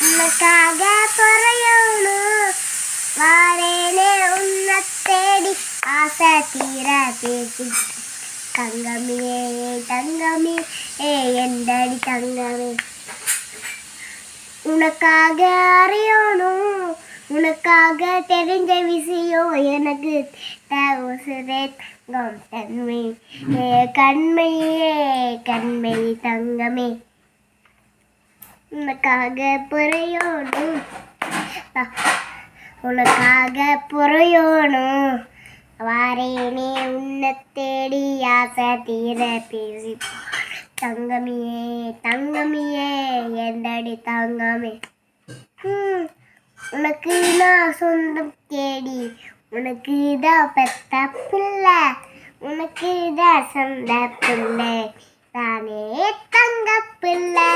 உனக்காக பொறையணும் வாரேனே உன்னை தேடி ஆசை தீர பேசி தங்கமே தங்கமே எந்தடி தங்கமே உனக்காக அறியணும் உனக்காக தெரிஞ்ச விஷயம் எனக்கு உசுரே தங்கம் தன்மை கண்மையே கண்மை தங்கமே உனக்காக புறையோணும் உனக்காக புறையோணும் வாரேனே உன்னை தேடி ஆசை தீர பேசி தங்கமியே தங்கமியே எந்தடி தங்கமே உனக்கு நான் சொந்தம் தேடி உனக்கு தான் பெத்த பிள்ளை உனக்கு தான் சொந்த பிள்ளை தானே தங்க பிள்ளை.